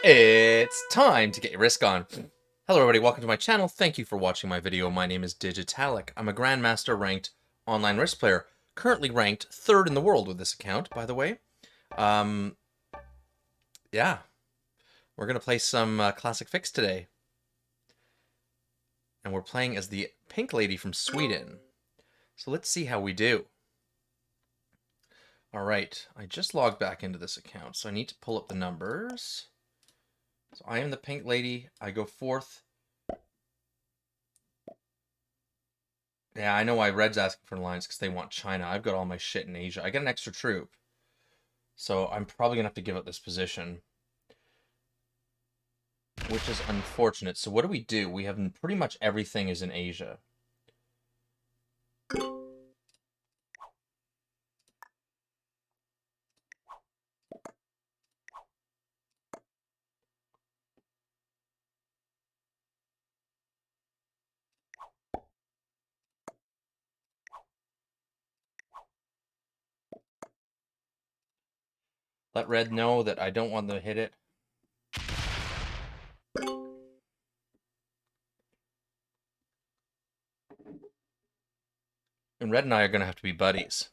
It's time to get your risk on. Hello everybody, welcome to my channel. Thank you for watching my video. My name is Digitalic. I'm a Grandmaster ranked online risk player. Currently ranked 3rd in the world with this account, by the way. Yeah. We're going to play some Classic Fix today. And we're playing as the pink lady from Sweden. So let's see how we do. Alright, I just logged back into this account, so I need to pull up the numbers. So I am the pink lady. I go 4th. Yeah, I know why Red's asking for an alliance, because they want China. I've got all my shit in Asia. I get an extra troop. So I'm probably going to have to give up this position. Which is unfortunate. So what do? We have pretty much everything is in Asia. Let Red know that I don't want them to hit it. And Red and I are going to have to be buddies.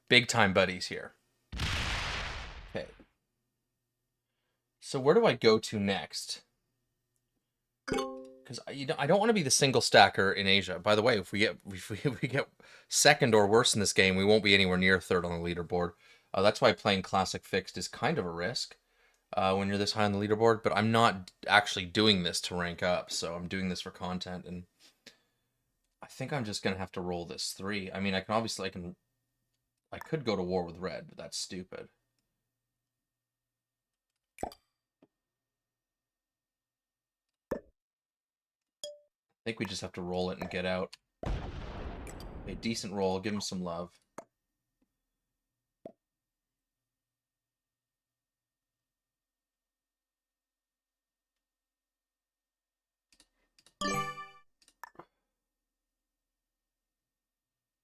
Big time buddies here. Okay. So where do I go to next? Because I don't want to be the single stacker in Asia. By the way, if we get second or worse in this game, we won't be anywhere near 3rd on the leaderboard. That's why playing Classic Fixed is kind of a risk when you're this high on the leaderboard. But I'm not actually doing this to rank up, so I'm doing this for content. And I think I'm just gonna have to roll this 3. I mean, I could go to war with Red, but that's stupid. I think we just have to roll it and get out. A decent roll, give him some love.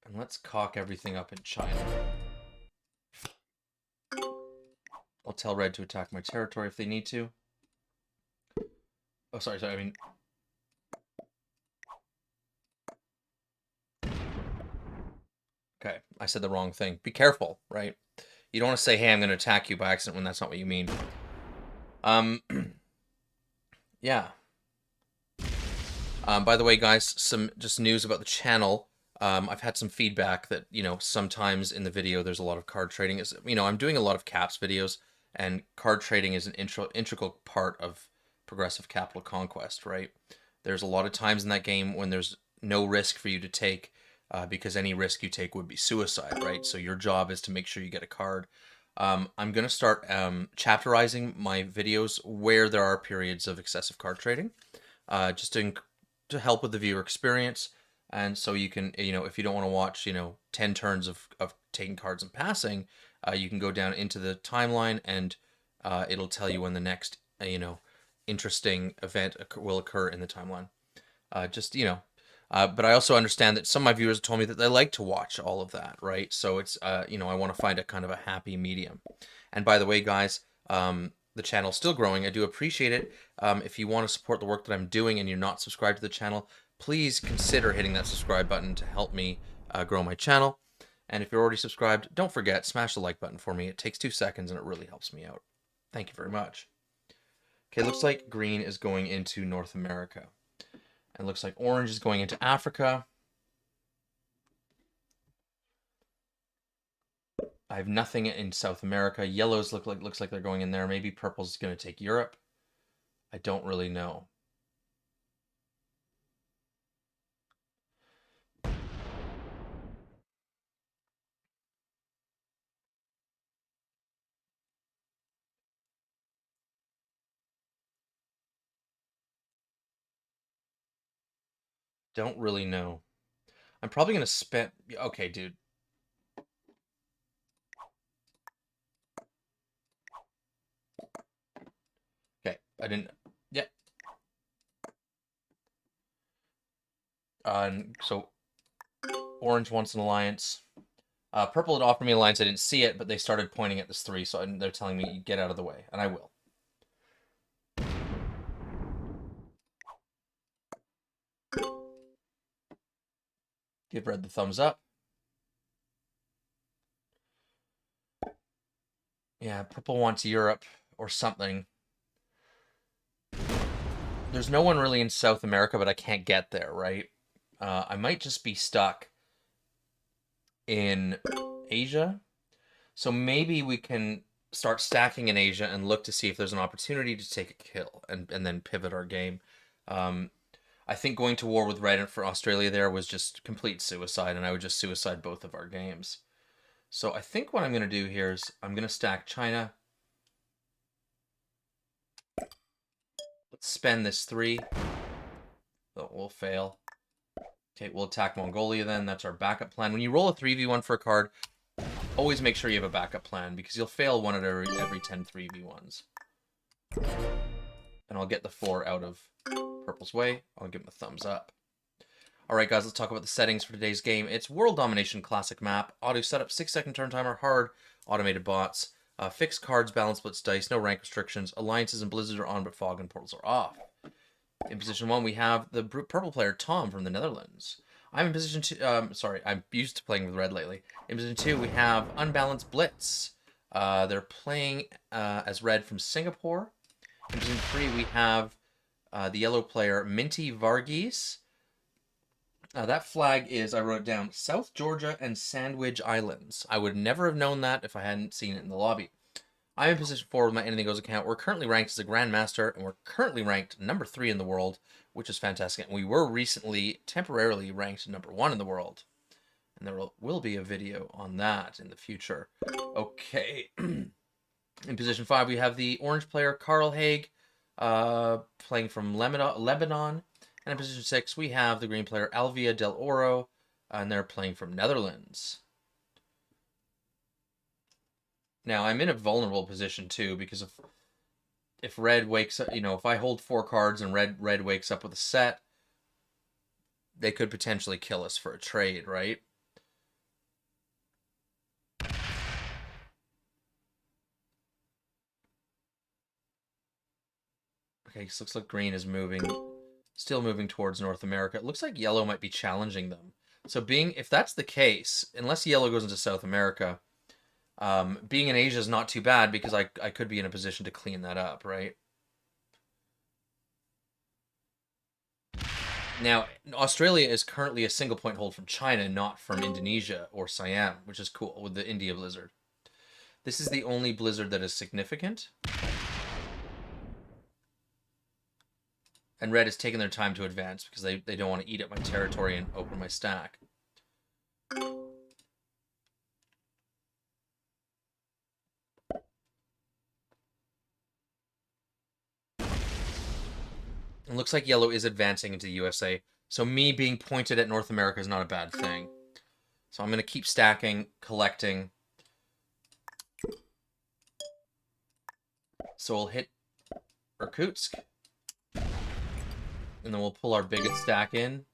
And let's cock everything up in China. I'll tell Red to attack my territory if they need to. Oh, sorry, I mean... Okay, I said the wrong thing. Be careful, right? You don't want to say, hey, I'm going to attack you by accident when that's not what you mean. Yeah. By the way, guys, some just news about the channel. I've had some feedback that, sometimes in the video there's a lot of card trading. I'm doing a lot of caps videos, and card trading is an integral part of progressive capital conquest, right? There's a lot of times in that game when there's no risk for you to take, because any risk you take would be suicide, right? So your job is to make sure you get a card. I'm going to start chapterizing my videos where there are periods of excessive card trading, just to help with the viewer experience. And so you can, if you don't want to watch, 10 turns of taking cards and passing, you can go down into the timeline and it'll tell you when the next, interesting event will occur in the timeline. But I also understand that some of my viewers told me that they like to watch all of that, right? So it's, I want to find a kind of a happy medium. And by the way, guys, the channel's still growing. I do appreciate it. If you want to support the work that I'm doing and you're not subscribed to the channel, please consider hitting that subscribe button to help me grow my channel. And if you're already subscribed, don't forget, smash the like button for me. It takes 2 seconds and it really helps me out. Thank you very much. Okay, looks like green is going into North America. And looks like orange is going into Africa. I have nothing in South America. Yellows looks like they're going in there. Maybe purple's going to take Europe. I don't really know. Don't really know. I'm probably going to spend... Okay, dude. Okay, I didn't... Yeah. So, orange wants an alliance. Purple had offered me an alliance. I didn't see it, but they started pointing at this 3, so they're telling me, get out of the way, and I will. Give red the thumbs up. Yeah, purple wants Europe or something. There's no one really in South America, but I can't get there, right? I might just be stuck in Asia. So maybe we can start stacking in Asia and look to see if there's an opportunity to take a kill and then pivot our game. I think going to war with Red for Australia there was just complete suicide, and I would just suicide both of our games. So I think what I'm going to do here is I'm going to stack China. Let's spend this 3. Oh, we'll fail. Okay, we'll attack Mongolia then. That's our backup plan. When you roll a 3v1 for a card, always make sure you have a backup plan, because you'll fail one at every 10 3v1s. And I'll get the 4 out of Purple's way. I'll give him a thumbs up. Alright guys, let's talk about the settings for today's game. It's World Domination Classic Map. Auto setup, 6-second turn timer, hard, automated bots. Fixed cards, balance splits, dice, no rank restrictions. Alliances and blizzards are on, but fog and portals are off. In position 1, we have the purple player, Tom, from the Netherlands. I'm in position 2, sorry, I'm used to playing with red lately. In position 2, we have Unbalanced Blitz. They're playing as red from Singapore. In position 3, we have the yellow player, Minty Varghese. That flag is, I wrote it down, South Georgia and Sandwich Islands. I would never have known that if I hadn't seen it in the lobby. I'm in position 4 with my Anything Goes account. We're currently ranked as a Grandmaster, and we're currently ranked number 3 in the world, which is fantastic. And we were recently, temporarily ranked number 1 in the world. And there will be a video on that in the future. Okay. In position 5, we have the orange player, Carl Haig, playing from Lebanon. And in position 6, we have the green player, Alvia Del Oro, and they're playing from Netherlands. Now, I'm in a vulnerable position, too, because if red wakes up, if I hold 4 cards and red wakes up with a set, they could potentially kill us for a trade, right? Okay, so looks like green is still moving towards North America. It looks like yellow might be challenging them. So if that's the case, unless yellow goes into South America, being in Asia is not too bad, because I could be in a position to clean that up, right? Now, Australia is currently a single point hold from China, not from Indonesia or Siam, which is cool, with the India Blizzard. This is the only blizzard that is significant. And red is taking their time to advance, because they don't want to eat up my territory and open my stack. It looks like yellow is advancing into the USA. So me being pointed at North America is not a bad thing. So I'm going to keep stacking, collecting. So we'll hit Irkutsk. And then we'll pull our biggest stack in.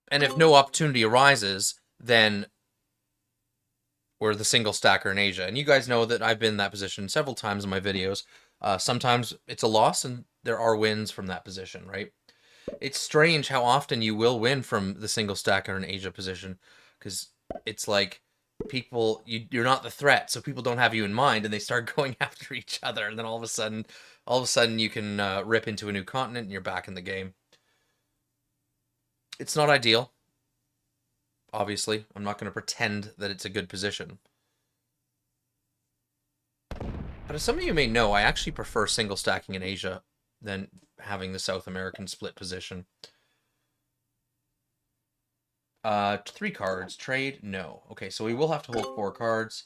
And if no opportunity arises, then we're the single stacker in Asia. And you guys know that I've been in that position several times in my videos. Sometimes it's a loss, and there are wins from that position, right? It's strange how often you will win from the single stacker in Asia position, because it's like you're not the threat, so people don't have you in mind, and they start going after each other, and then all of a sudden you can rip into a new continent and you're back in the game. It's not ideal. Obviously, I'm not going to pretend that it's a good position. But as some of you may know, I actually prefer single stacking in Asia than having the South American split position. 3 cards. Trade? No. Okay, so we will have to hold 4 cards.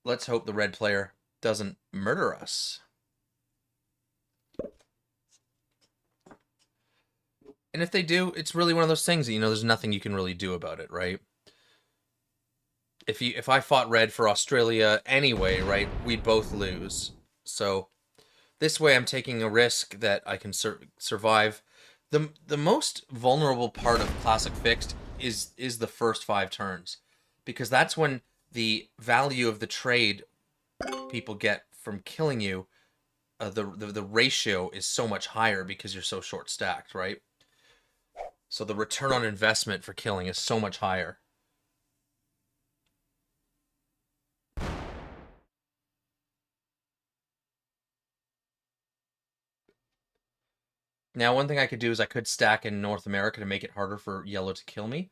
Let's hope the red player doesn't murder us. And if they do, it's really one of those things that, there's nothing you can really do about it, right? If I fought red for Australia anyway, right, we'd both lose. So this way I'm taking a risk that I can survive. The most vulnerable part of Classic Fixed is the first 5 turns, because that's when the value of the trade people get from killing you the ratio is so much higher because you're so short stacked, right? So the return on investment for killing is so much higher. Now, one thing I could do is I could stack in North America to make it harder for yellow to kill me.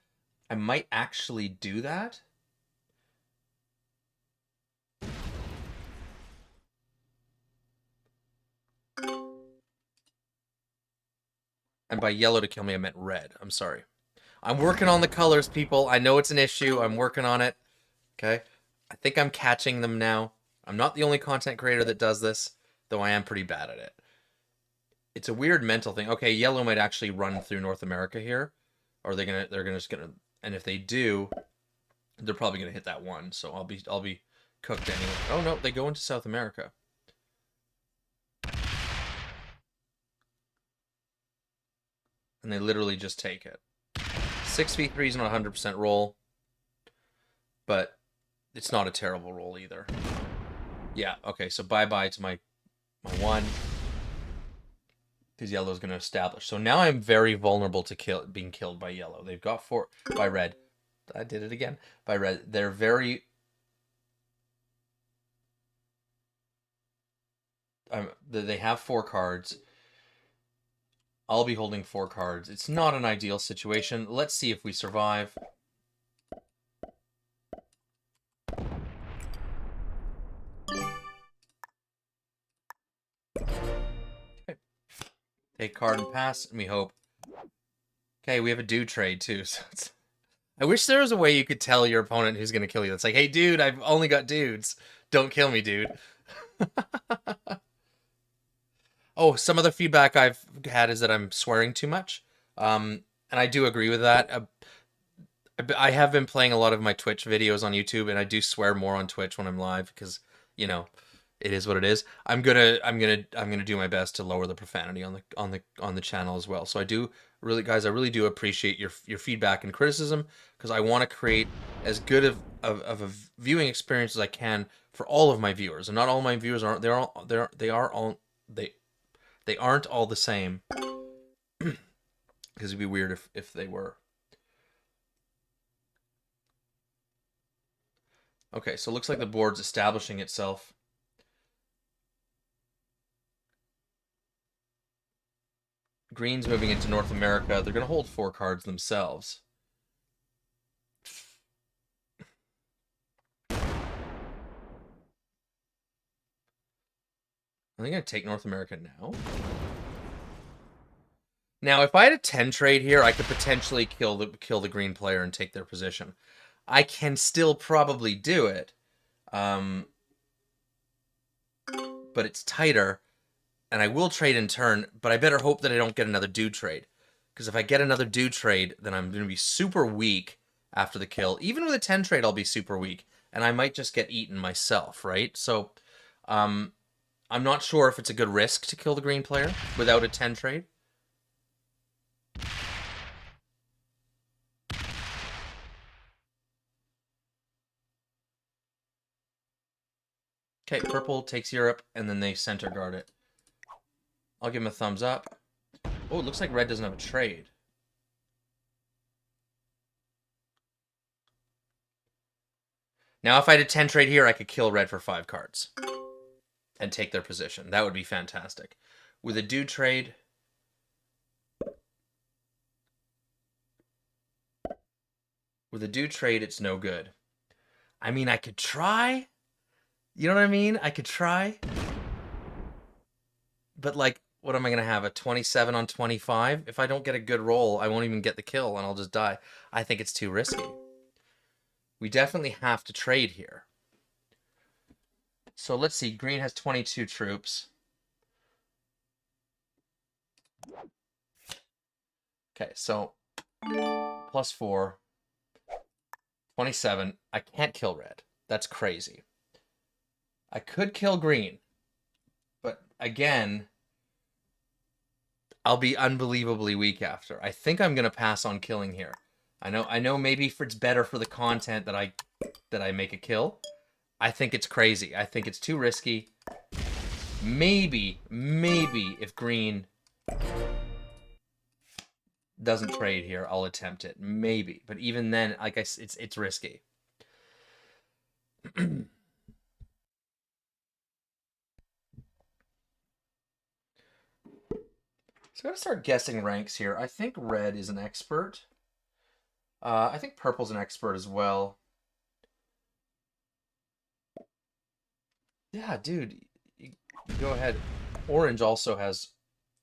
I might actually do that. And by yellow to kill me, I meant red. I'm sorry. I'm working on the colors, people. I know it's an issue. I'm working on it. Okay? I think I'm catching them now. I'm not the only content creator that does this, though I am pretty bad at it. It's a weird mental thing. Okay, yellow might actually run through North America here. Or they're just gonna, and if they do, they're probably gonna hit that one. So I'll be cooked anyway. Oh no, they go into South America. And they literally just take it. 6v3 is not 100% roll, but it's not a terrible roll either. Yeah, okay, so bye-bye to my one. Because yellow's going to establish. So now I'm very vulnerable to being killed by yellow. They've got 4 by red. I did it again. By red. They're very... they have 4 cards. I'll be holding 4 cards. It's not an ideal situation. Let's see if we survive. Okay. Take card and pass, and we hope. Okay, we have a dude trade too. So I wish there was a way you could tell your opponent who's going to kill you. It's like, hey, dude, I've only got dudes. Don't kill me, dude. Oh, some of the feedback I've had is that I'm swearing too much. And I do agree with that. I have been playing a lot of my Twitch videos on YouTube, and I do swear more on Twitch when I'm live because, you know, it is what it is. I'm gonna do my best to lower the profanity on the channel as well. So I do really, guys, I really do appreciate your feedback and criticism because I want to create as good of a viewing experience as I can for all of my viewers. And not all my viewers aren't they aren't all the same. Because it'd be weird if they were. Okay, so it looks like the board's establishing itself. Green's moving into North America. They're going to hold 4 cards themselves. Are they going to take North America now? Now, if I had a 10 trade here, I could potentially kill the green player and take their position. I can still probably do it. But it's tighter. And I will trade in turn, but I better hope that I don't get another dude trade. Because if I get another dude trade, then I'm going to be super weak after the kill. Even with a 10 trade, I'll be super weak. And I might just get eaten myself, right? So, I'm not sure if it's a good risk to kill the green player without a 10 trade. Okay, purple takes Europe, and then they center guard it. I'll give him a thumbs up. Oh, it looks like red doesn't have a trade. Now, if I had a 10 trade here, I could kill red for 5 cards. And take their position. That would be fantastic. With a dude trade... With a dude trade, it's no good. I mean, I could try. You know what I mean? I could try. But, like, what am I going to have? A 27 on 25? If I don't get a good roll, I won't even get the kill, and I'll just die. I think it's too risky. We definitely have to trade here. So let's see. Green has 22 troops. Okay, so +4. 27. I can't kill red. That's crazy. I could kill green. But again, I'll be unbelievably weak after. I think I'm going to pass on killing here. I know maybe it's better for the content that I make a kill. I think it's crazy. I think it's too risky. Maybe if green doesn't trade here, I'll attempt it. Maybe. But even then, like it's risky. So I gotta start guessing ranks here. I think red is an expert. I think purple's an expert as well. Yeah, dude, you go ahead. Orange also has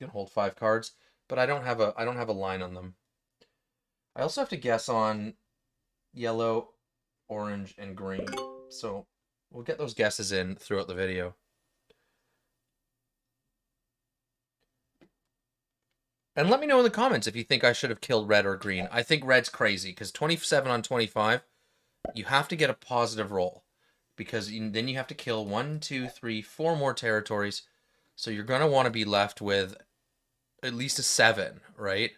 can hold 5 cards, but I don't have a line on them. I also have to guess on yellow, orange, and green. So we'll get those guesses in throughout the video. And let me know in the comments if you think I should have killed red or green. I think red's crazy because 27 on 25, you have to get a positive roll because then you have to kill 1, 2, 3, 4 more territories. So you're going to want to be left with at least a 7, right?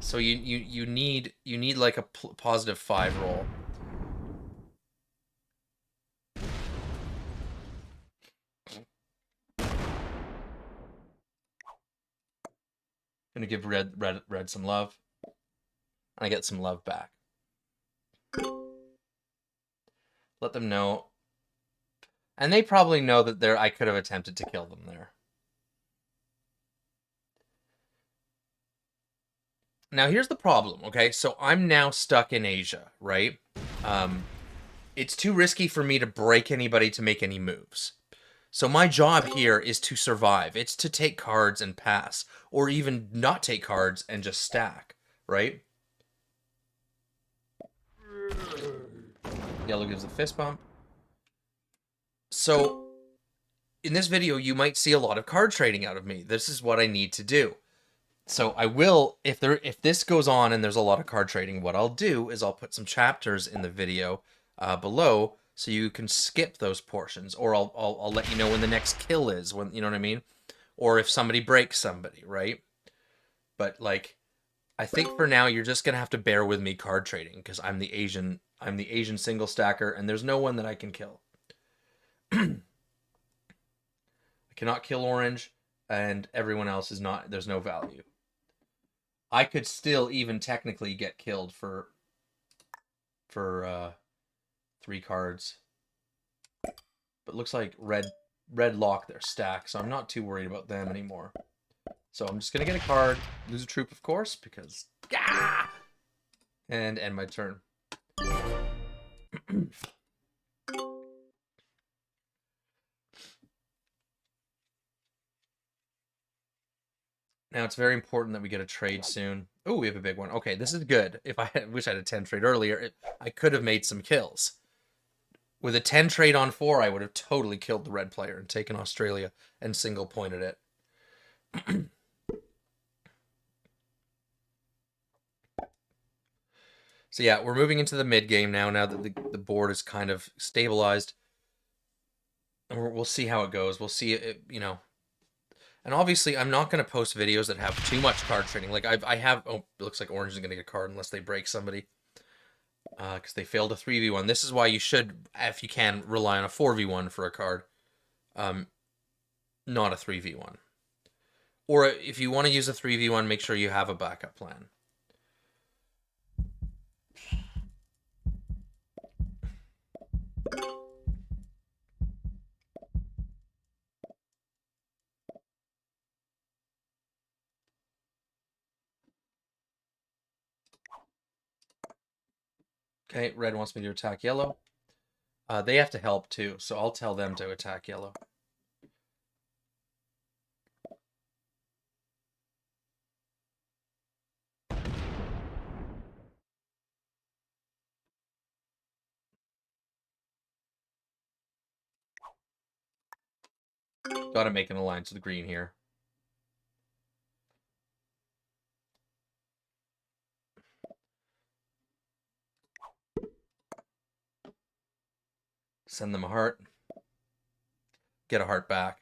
So you need like a positive 5 roll. Gonna give red some love. And I get some love back. Let them know. And they probably know that I could have attempted to kill them there. Now here's the problem, okay? So I'm now stuck in Asia, right? It's too risky for me to break anybody to make any moves. So my job here is to survive. It's to take cards and pass, or even not take cards and just stack, right? Yellow gives a fist bump. So in this video, you might see a lot of card trading out of me. This is what I need to do. So I will, if this goes on and there's a lot of card trading, what I'll do is I'll put some chapters in the video below so you can skip those portions, or I'll let you know when the next kill is, when, you know what I mean, or if somebody breaks somebody, right? But like, I think for now you're just gonna have to bear with me card trading because I'm the Asian single stacker, and there's no one that I can kill. I cannot kill orange, and everyone else is not. There's no value. I could still even technically get killed for 3 cards. But looks like red lock their stack, so I'm not too worried about them anymore. So I'm just gonna get a card, lose a troop, of course, because and end my turn. Now it's very important that we get a trade soon. Oh, we have a big one. Okay, this is good. If I wish I had a 10 trade earlier, I could have made some kills. With a 10 trade on 4, I would have totally killed the red player and taken Australia and single pointed it. So yeah, we're moving into the mid game now that the board is kind of stabilized. And we'll see how it goes. We'll see it, you know. And obviously, I'm not going to post videos that have too much card trading. Like, I have... Oh, it looks like orange is going to get a card unless they break somebody. Because they failed a 3v1. This is why you should, if you can, rely on a 4v1 for a card. Not a 3v1. Or if you want to use a 3v1, make sure you have a backup plan. Okay, red wants me to attack yellow. They have to help too, so I'll tell them to attack yellow. Gotta make an alliance with green here. Send them a heart. Get a heart back.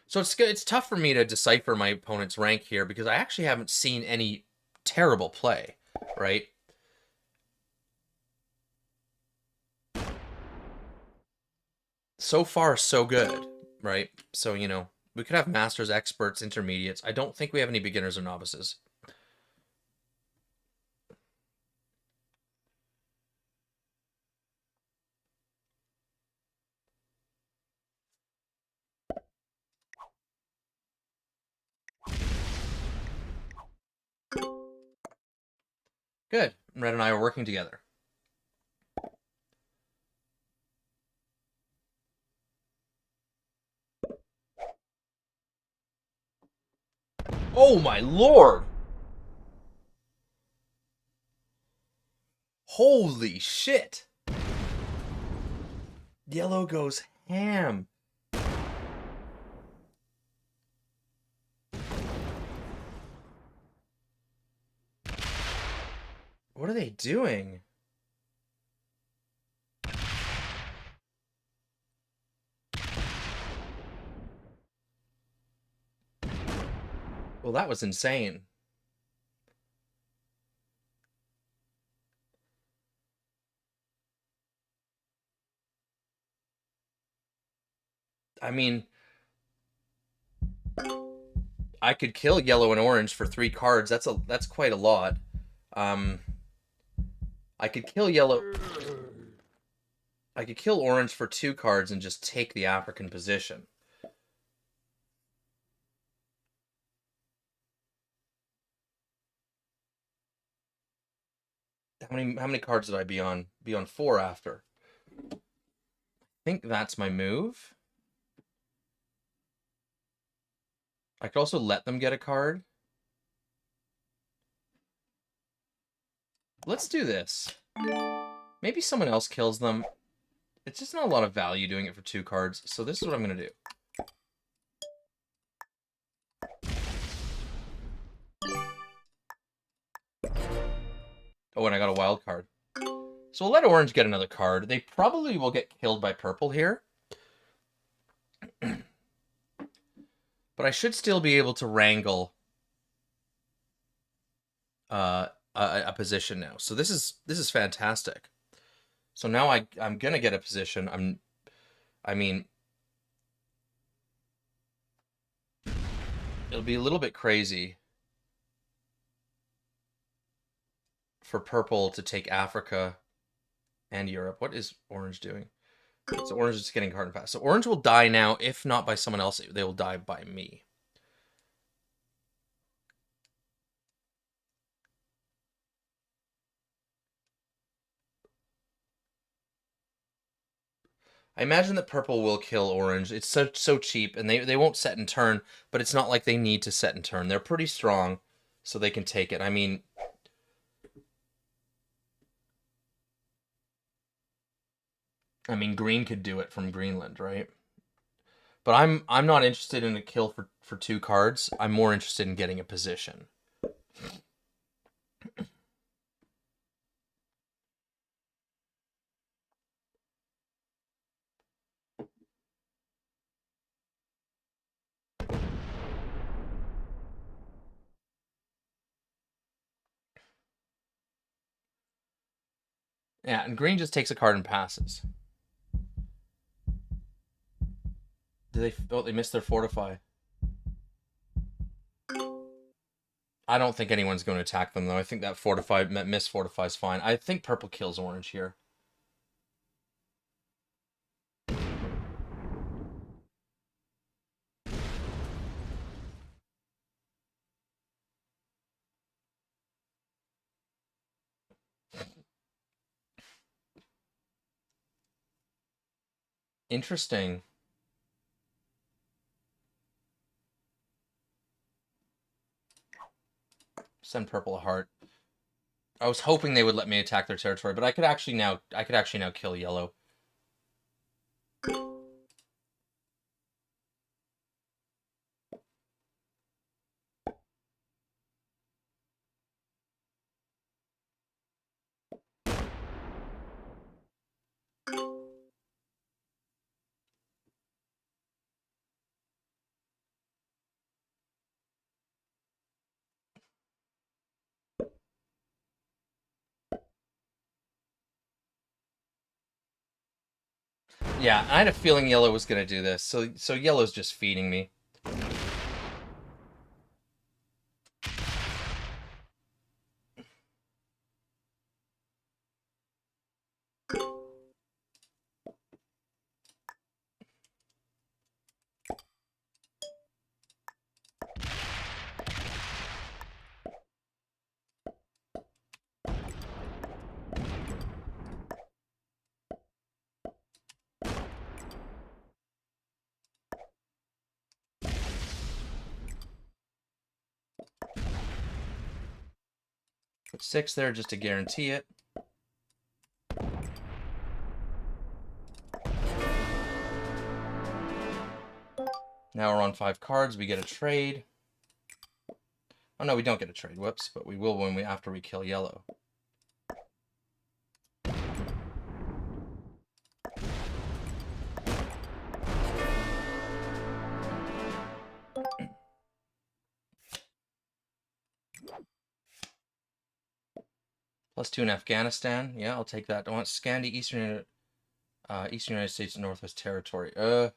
So it's tough for me to decipher my opponent's rank here because I actually haven't seen any terrible play, right? So far, so good, right? So, you know, we could have masters, experts, intermediates. I don't think we have any beginners or novices. Good. Red and I are working together. Oh my lord! Holy shit! Yellow goes ham. What are they doing? Well, that was insane. I mean, I could kill yellow and orange for 3 cards. That's quite a lot. Um, I could kill yellow. I could kill orange for 2 cards and just take the African position. How many cards did I be on? Be on 4 after. I think that's my move. I could also let them get a card. Let's do this. Maybe someone else kills them. It's just not a lot of value doing it for 2 cards, so this is what I'm going to do. Oh, and I got a wild card. So we'll let orange get another card. They probably will get killed by purple here. But I should still be able to wrangle a position now. So this is fantastic. So now I'm gonna get a position. I mean, it'll be a little bit crazy for purple to take Africa and Europe. What is orange doing? So orange is getting card and pass. So orange will die now. If not by someone else, they will die by me. I imagine that purple will kill orange. It's so cheap, and they won't set and turn, but it's not like they need to set and turn. They're pretty strong, so they can take it. I mean, green could do it from Greenland, right? But I'm not interested in a kill for 2 cards. I'm more interested in getting a position. Yeah, and green just takes a card and passes. Do they? Oh, they missed their fortify. I don't think anyone's going to attack them though. I think that miss fortify is fine. I think purple kills orange here. Interesting. Send purple a heart. I was hoping they would let me attack their territory, but I could actually now kill yellow. Yeah, I had a feeling yellow was gonna do this, so yellow's just feeding me. Put 6 there just to guarantee it. Now we're on 5 cards. We get a trade. Oh no, we don't get a trade. Whoops, but we will when after we kill yellow. +2 in Afghanistan. Yeah, I'll take that. I want Scandi, Eastern United States, and Northwest Territory. I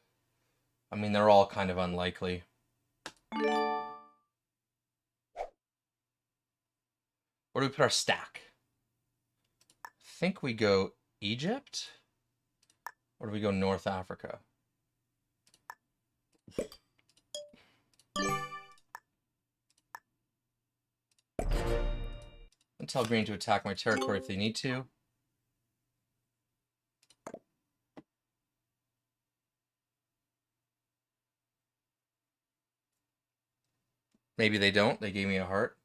mean, they're all kind of unlikely. Where do we put our stack? I think we go Egypt? Or do we go North Africa? And tell green to attack my territory if they need to. Maybe they don't. They gave me a heart.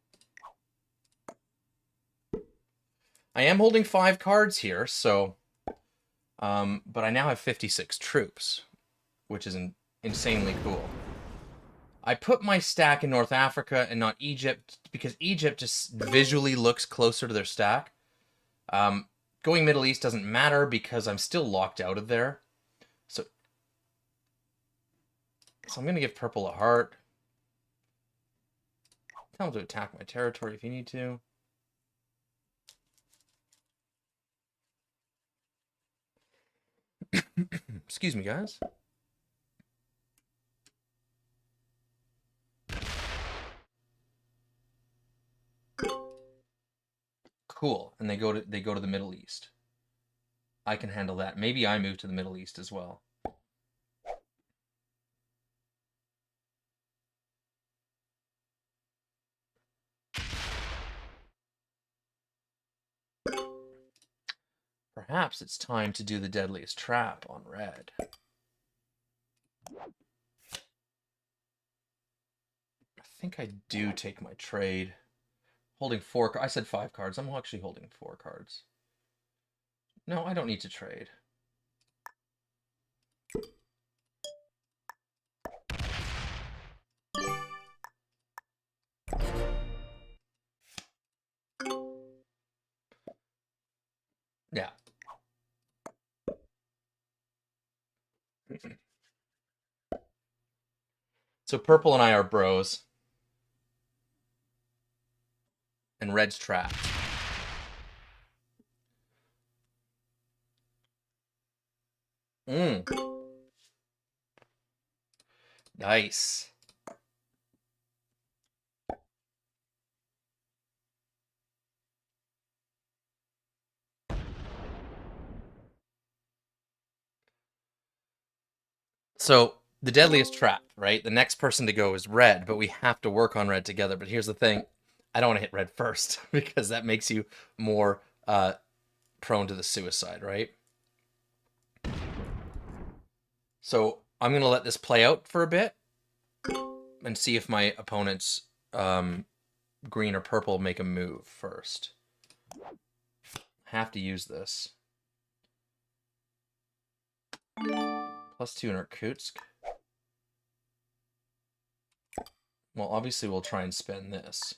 I am holding 5 cards here, so... but I now have 56 troops, which is insanely cool. I put my stack in North Africa and not Egypt because Egypt just visually looks closer to their stack. Going Middle East doesn't matter because I'm still locked out of there. So I'm going to give purple a heart. Tell him to attack my territory if you need to. Excuse me, guys. Cool. And they go to the Middle East. I can handle that. Maybe I move to the Middle East as well. Perhaps it's time to do the deadliest trap on red. I think I do take my trade. Holding 4 cards. I said 5 cards. I'm actually holding 4 cards. No, I don't need to trade. Yeah. So purple and I are bros. And red's trapped. Nice. So the deadliest trap, right? The next person to go is red, but we have to work on red together. But here's the thing. I don't want to hit red first because that makes you more prone to the suicide, right? So I'm going to let this play out for a bit and see if my opponent's green or purple make a move first. Have to use this. +2 in Irkutsk. Well, obviously we'll try and spend this.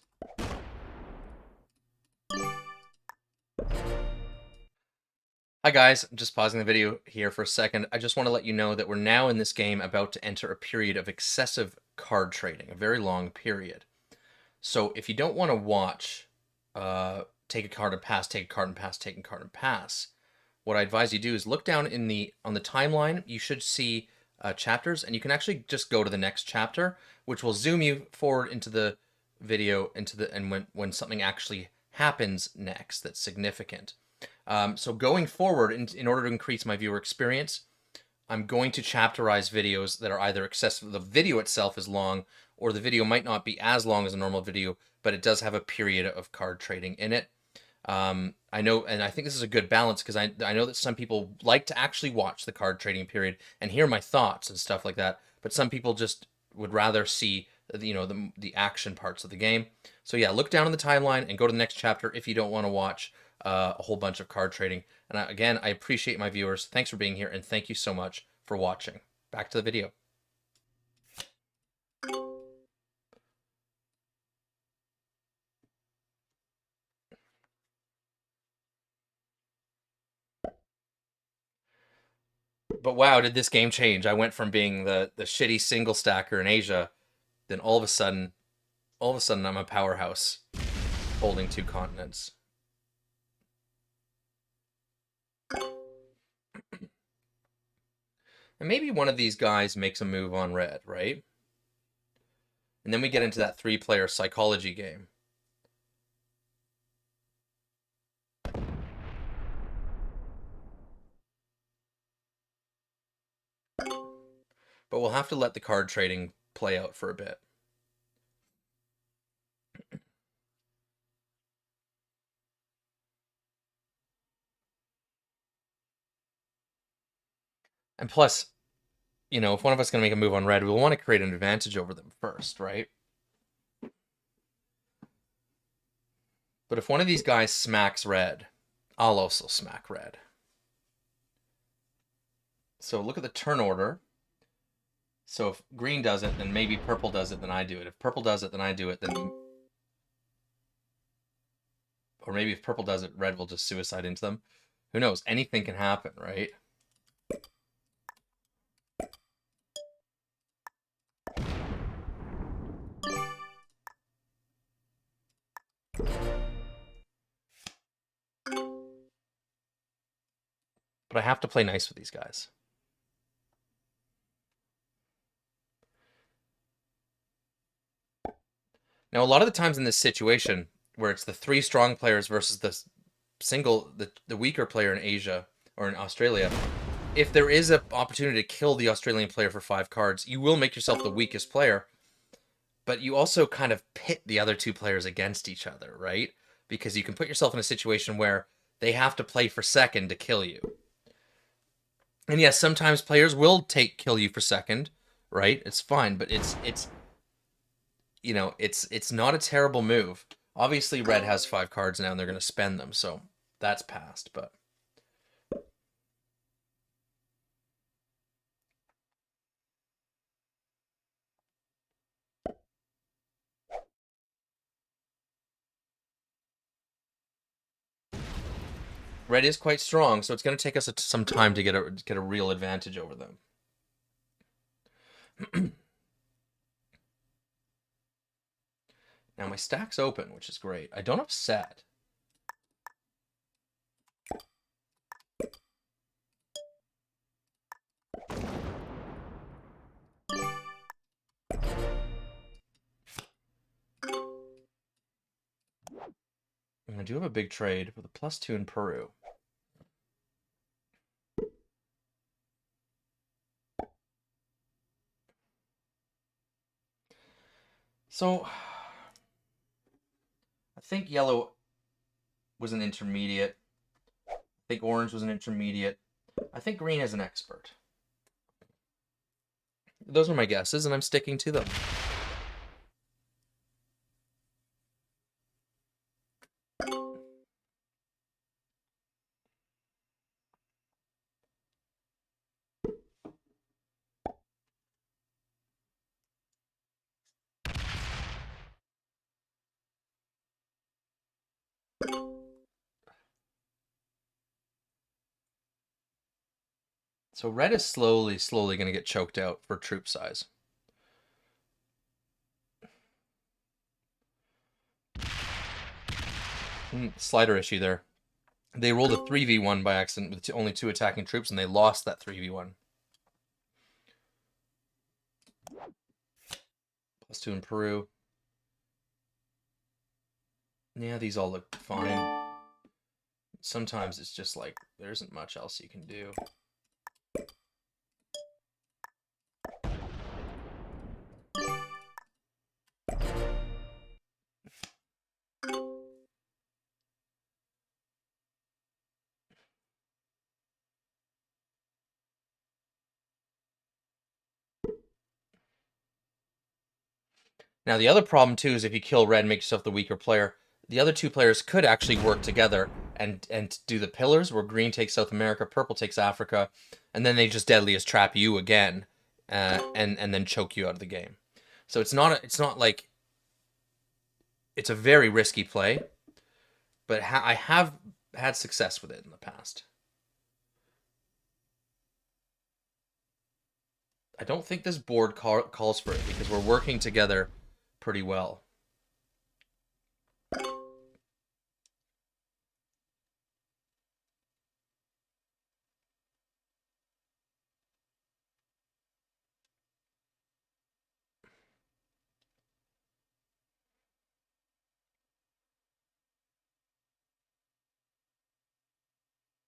Hi guys, I'm just pausing the video here for a second. I just want to let you know that we're now in this game about to enter a period of excessive card trading, a very long period. So if you don't want to watch take a card and pass, take a card and pass, take a card and pass, what I advise you do is look down in the on the timeline. You should see chapters, and you can actually just go to the next chapter, which will zoom you forward into the video and when something actually happens next that's significant. So going forward, in order to increase my viewer experience, I'm going to chapterize videos that are either accessible. The video itself is long, or the video might not be as long as a normal video, but it does have a period of card trading in it. I know, and I think this is a good balance because I know that some people like to actually watch the card trading period and hear my thoughts and stuff like that, but some people just would rather see the action parts of the game. So yeah, look down on the timeline and go to the next chapter if you don't want to watch a whole bunch of card trading. And again, I appreciate my viewers. Thanks for being here, and thank you so much for watching. Back to the video. But wow, did this game change. I went from being the shitty single stacker in Asia, then all of a sudden I'm a powerhouse holding 2 continents. And maybe one of these guys makes a move on red, right? And then we get into that 3-player psychology game. But we'll have to let the card trading play out for a bit. And plus, if one of us is going to make a move on red, we'll want to create an advantage over them first, right? But if one of these guys smacks red, I'll also smack red. So look at the turn order. So if green does it, then maybe purple does it, then I do it. If purple does it, then I do it, then... Or maybe if purple does it, red will just suicide into them. Who knows? Anything can happen, right? But I have to play nice with these guys. Now, a lot of the times in this situation, where it's the 3 strong players versus the weaker player in Asia or in Australia, if there is an opportunity to kill the Australian player for 5 cards, you will make yourself the weakest player, but you also kind of pit the other 2 players against each other, right? Because you can put yourself in a situation where they have to play for second to kill you. And yes, sometimes players will kill you for second, right? It's fine, but it's not a terrible move. Obviously, red has 5 cards now, and they're going to spend them, so that's passed, but... Red is quite strong, so it's going to take us some time to get a real advantage over them. Now my stack's open, which is great. I don't have set. And I do have a big trade with a +2 in Peru. So, I think yellow was an intermediate. I think orange was an intermediate. I think green is an expert. Those are my guesses, and I'm sticking to them. So red is slowly going to get choked out for troop size. Slider issue there. They rolled a 3v1 by accident with only 2 attacking troops, and they lost that 3v1. +2 in Peru. Yeah, these all look fine. Sometimes it's just like, there isn't much else you can do. Now, the other problem, too, is if you kill red and make yourself the weaker player, the other 2 players could actually work together and do the pillars, where green takes South America, purple takes Africa, and then they just deadliest trap you again, and then choke you out of the game. So it's not like, it's a very risky play, but I have had success with it in the past. I don't think this board calls for it, because we're working together pretty well.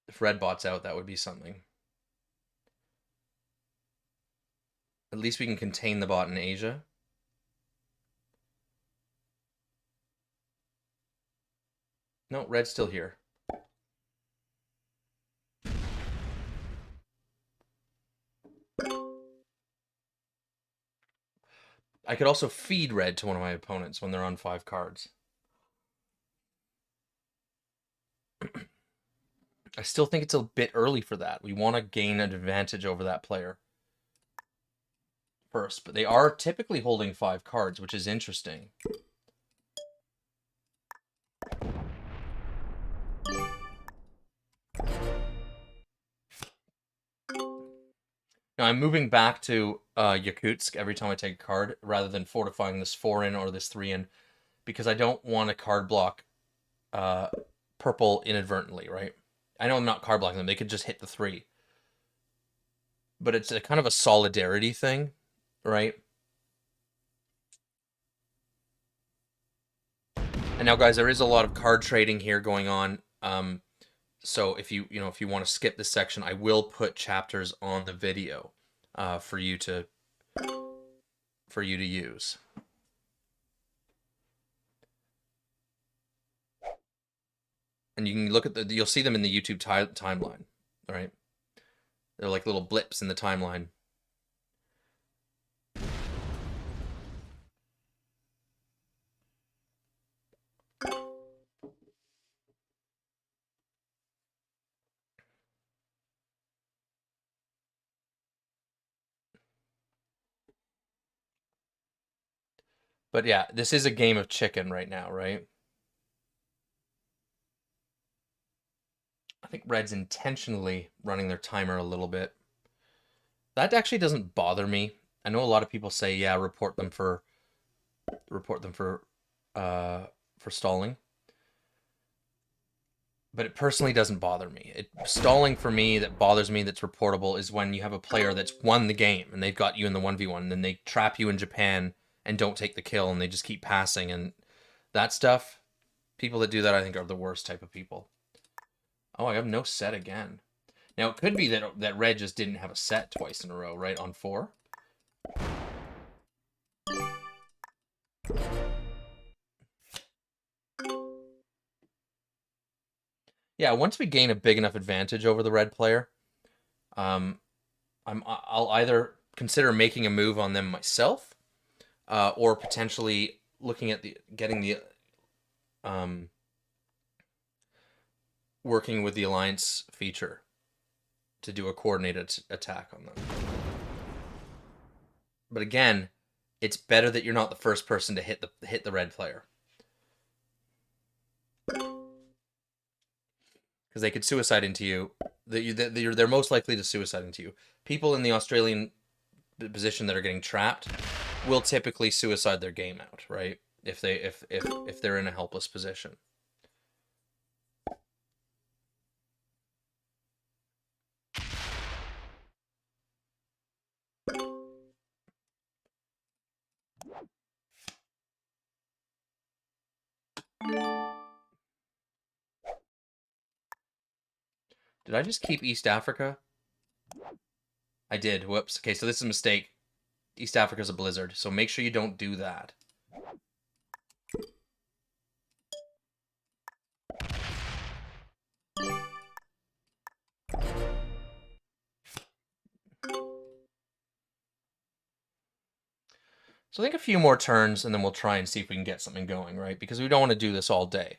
If red bot's out, that would be something. At least we can contain the bot in Asia. No, red's still here. I could also feed red to one of my opponents when they're on 5 cards. I still think it's a bit early for that. We want to gain an advantage over that player first, but they are typically holding 5 cards, which is interesting. Now I'm moving back to Yakutsk every time I take a card, rather than fortifying this 4-in or this 3-in, because I don't want to card block purple inadvertently, right? I know I'm not card blocking them. They could just hit the 3. But it's a kind of a solidarity thing, right? And now, guys, there is a lot of card trading here going on. So if you want to skip this section, I will put chapters on the video for you to use. And you can look at you'll see them in the YouTube timeline. All right, they're like little blips in the timeline. But yeah, this is a game of chicken right now, right? I think red's intentionally running their timer a little bit. That actually doesn't bother me. I know a lot of people say, yeah, report them for stalling. But it personally doesn't bother me. Stalling for me that bothers me, that's reportable, is when you have a player that's won the game and they've got you in the 1v1, and then they trap you in Japan and don't take the kill, and they just keep passing, and that stuff. People that do that, I think, are the worst type of people. Oh, I have no set again. Now, it could be that red just didn't have a set twice in a row, right, on 4. Yeah, once we gain a big enough advantage over the red player, I'll either consider making a move on them myself, or potentially looking at working with the alliance feature to do a coordinated attack on them. But again, it's better that you're not the first person to hit the red player, because they could suicide into you. They're most likely to suicide into you. People in the Australian position that are getting trapped will typically suicide their game out, right? If they're in a helpless position. Did I just keep East Africa? I did. Whoops. Okay, so this is a mistake. East Africa's a blizzard, so make sure you don't do that. So I think a few more turns, and then we'll try and see if we can get something going, right? Because we don't want to do this all day.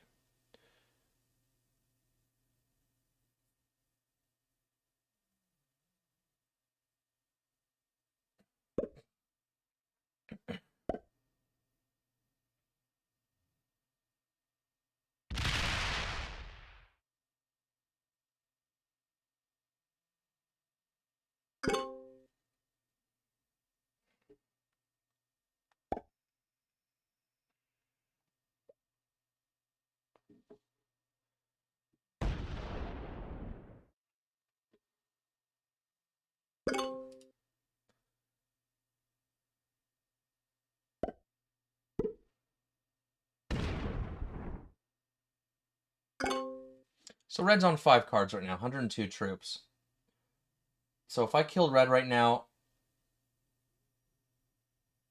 So red's on 5 cards right now, 102 troops. So if I killed red right now,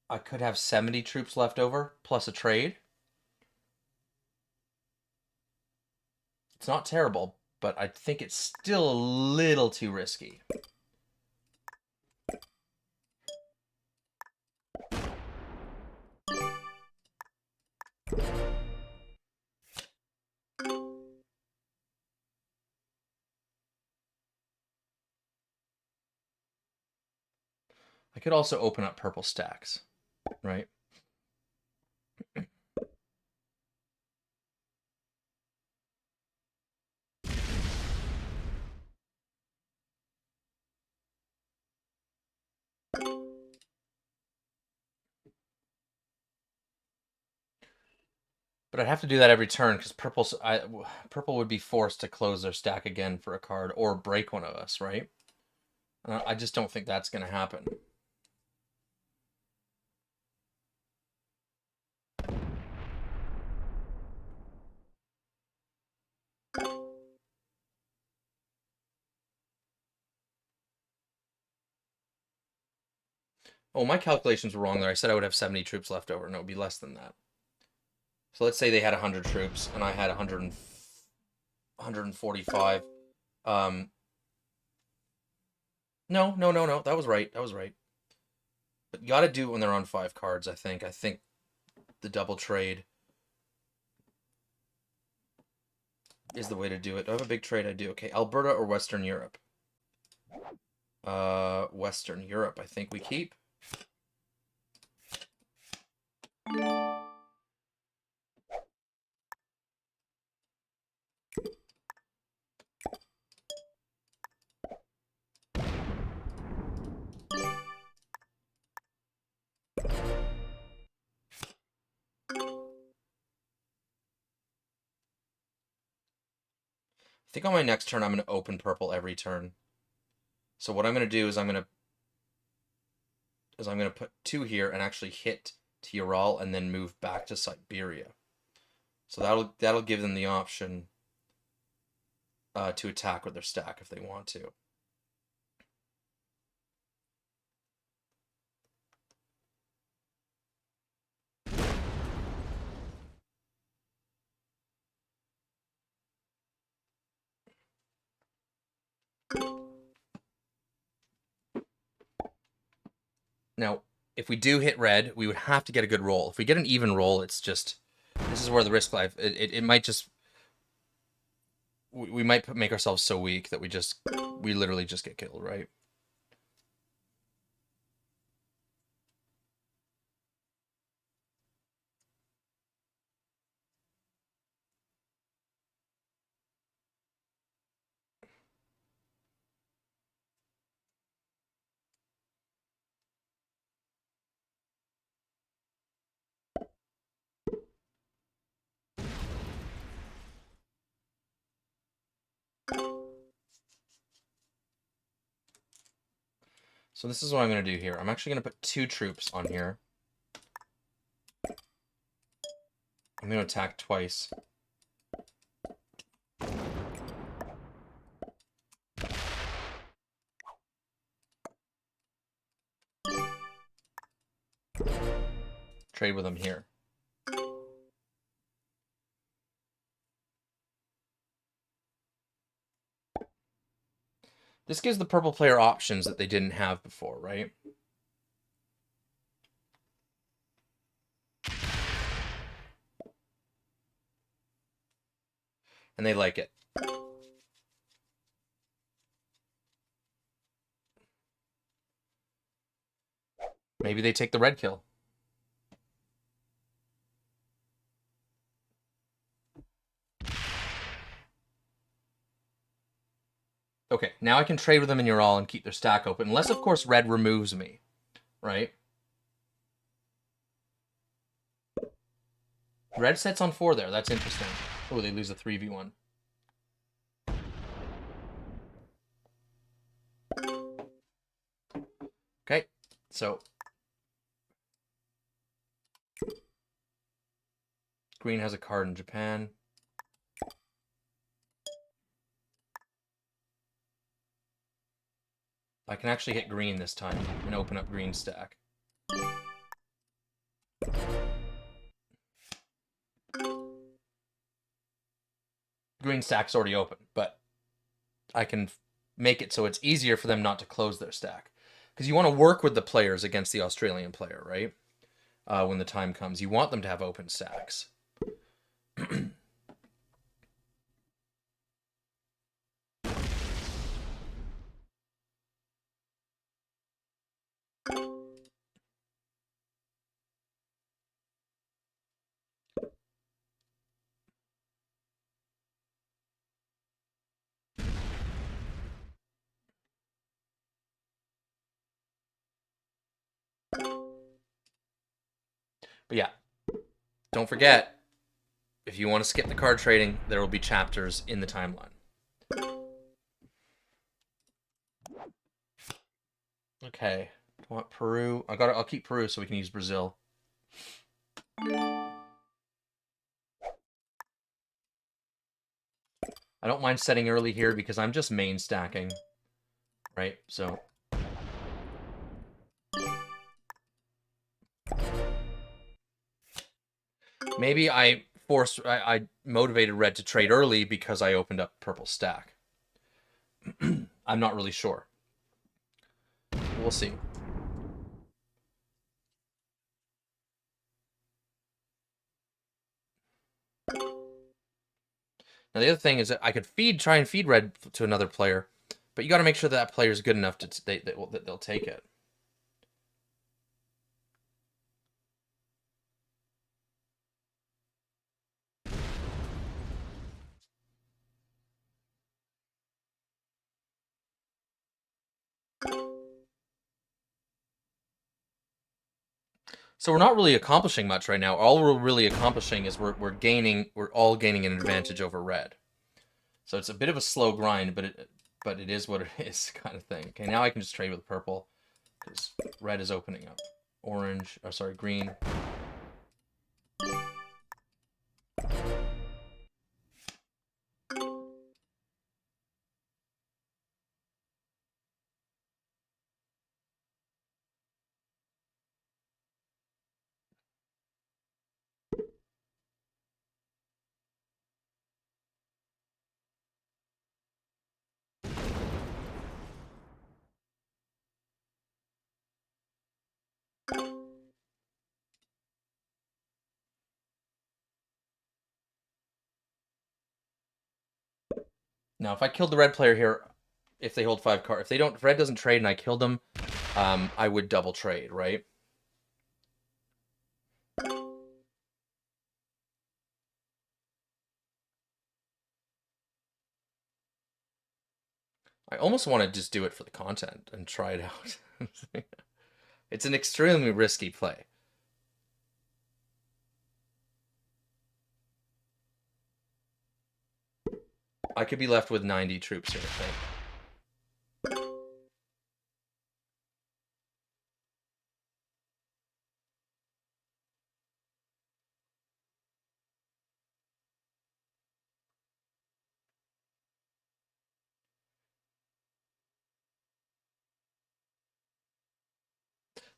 I could have 70 troops left over, plus a trade. It's not terrible, but I think it's still a little too risky. I could also open up purple stacks, right? But I'd have to do that every turn because purple would be forced to close their stack again for a card or break one of us, right? I just don't think that's going to happen. Oh, my calculations were wrong there. I said I would have 70 troops left over. No, it would be less than that. So let's say they had 100 troops and I had 145. No. That was right. That was right. But you got to do it when they're on 5 cards, I think. I think the double trade is the way to do it. Do I have a big trade? I do. Okay, Alberta or Western Europe? Western Europe, I think we keep. I think on my next turn, I'm going to open purple every turn. So what I'm going to do is I'm going to put 2 here and actually hit to Ural and then move back to Siberia. So that'll give them the option to attack with their stack if they want to. Now, if we do hit red, we would have to get a good roll. If we get an even roll, it's just... This is where the risk life... It might just... We might make ourselves so weak that we literally just get killed, right? So this is what I'm going to do here. I'm actually going to put 2 troops on here. I'm going to attack twice. trade with them here. This gives the purple player options that they didn't have before, right? And they like it. Maybe they take the red kill. Okay, now I can trade with them in your all and keep their stack open. Unless, of course, red removes me, right? Red sets on 4 there. That's interesting. Oh, they lose a 3v1. Okay, so green has a card in Japan. I can actually hit green this time and open up green stack. Green stack's already open, but I can make it so it's easier for them not to close their stack. Because you want to work with the players against the Australian player, right? When the time comes. You want them to have open stacks. But yeah, don't forget, if you want to skip the card trading, there will be chapters in the timeline. Okay, I want Peru. I'll keep Peru so we can use Brazil. I don't mind setting early here because I'm just main stacking, right? So maybe I motivated red to trade early because I opened up purple stack. I'm not really sure. We'll see. Now the other thing is that I could try and feed red to another player, but you got to make sure that player is good enough that they'll take it. So we're not really accomplishing much right now. All we're really accomplishing is we're all gaining an advantage over red. So it's a bit of a slow grind, but it is what it is, kind of thing. Okay, now I can just trade with purple because red is opening up. Orange, oh sorry, green. Now, if I killed the red player here, if they hold 5 cards, if red doesn't trade and I killed them, I would double trade, right? I almost want to just do it for the content and try it out. It's an extremely risky play. I could be left with 90 troops here, I think.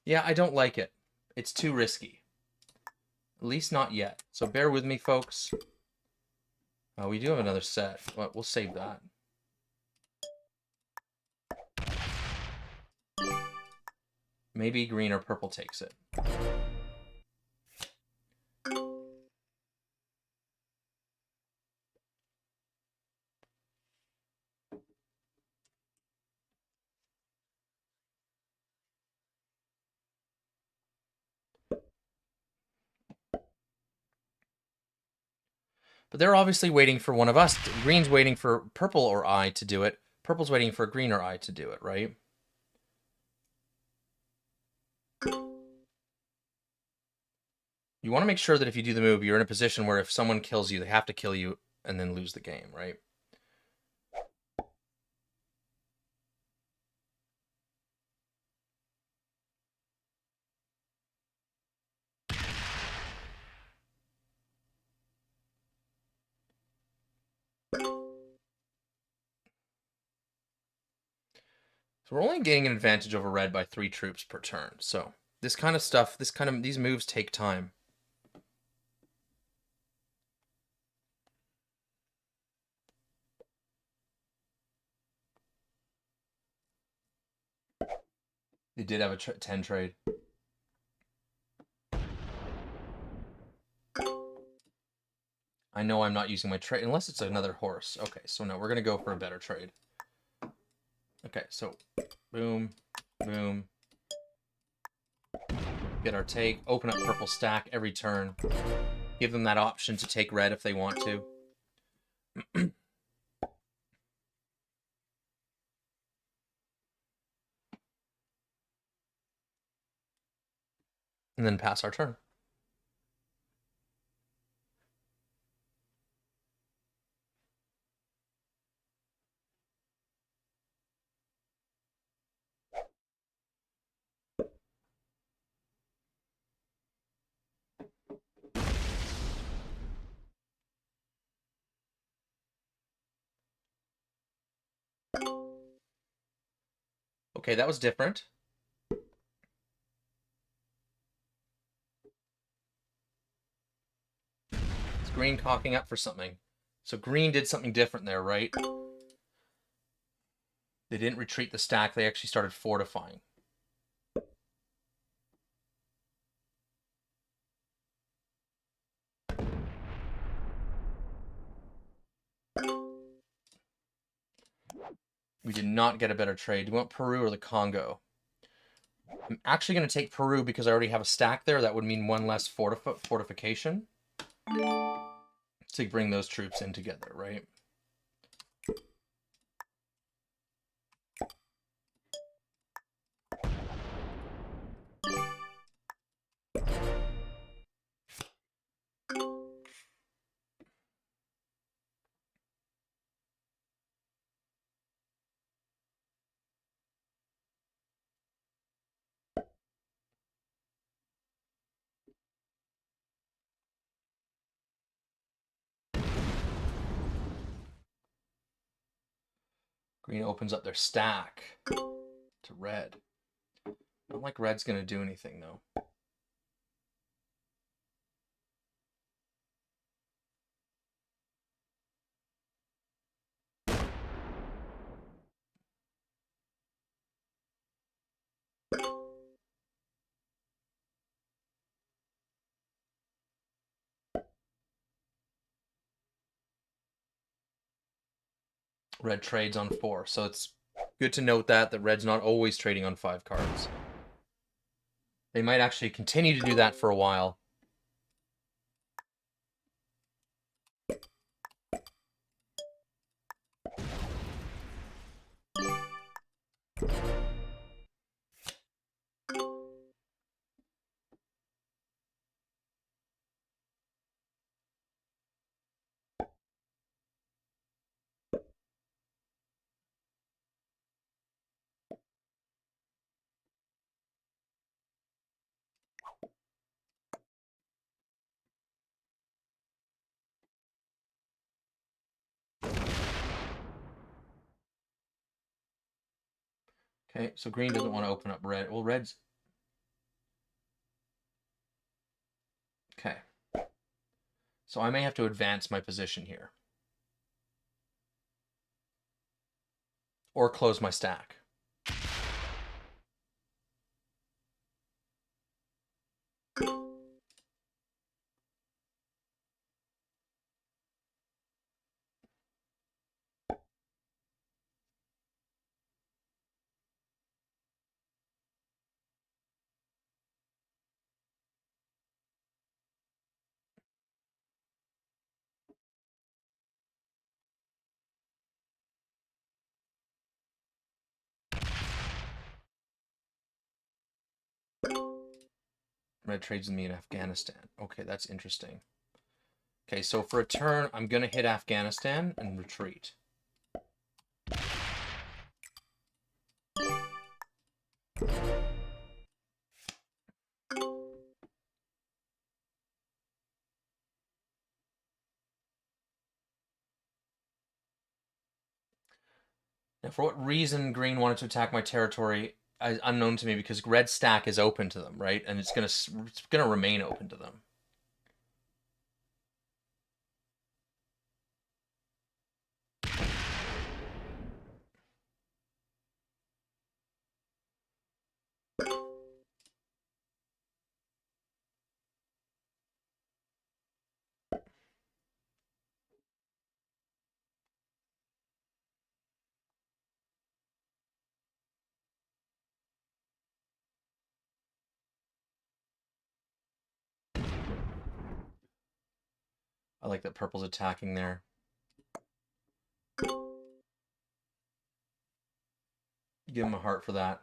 Yeah, I don't like it. It's too risky. At least not yet. So bear with me, folks. We do have another set, but we'll save that. Maybe green or purple takes it. But they're obviously waiting for one of us. Green's waiting for purple or I to do it. Purple's waiting for green or I to do it, right? You want to make sure that if you do the move, you're in a position where if someone kills you, they have to kill you and then lose the game, right? So we're only getting an advantage over red by 3 troops per turn. So this kind of stuff, these moves take time. They did have a 10 trade. I know I'm not using my trade unless it's another horse. Okay, so no, we're going to go for a better trade. Okay, so boom, boom. Get our take, open up purple stack every turn. Give them that option to take red if they want to. And then pass our turn. Okay, that was different. It's green cocking up for something. So green did something different there, right? They didn't retreat the stack. They actually started fortifying. We did not get a better trade. Do you want Peru or the Congo? I'm actually going to take Peru because I already have a stack there. That would mean one less fortification to bring those troops in together, right? Green opens up their stack to red. Not like red's going to do anything, though. Red trades on 4, so it's good to note that red's not always trading on 5 cards. They might actually continue to do that for a while. Okay, so green doesn't want to open up red. Well, red's... Okay. So I may have to advance my position here. Or close my stack. Red trades with me in Afghanistan. Okay, that's interesting. Okay, so for a turn, I'm going to hit Afghanistan and retreat. Now, for what reason green wanted to attack my territory is unknown to me, because red stack is open to them, right? And it's gonna remain open to them. I like that purple's attacking there. Give him a heart for that.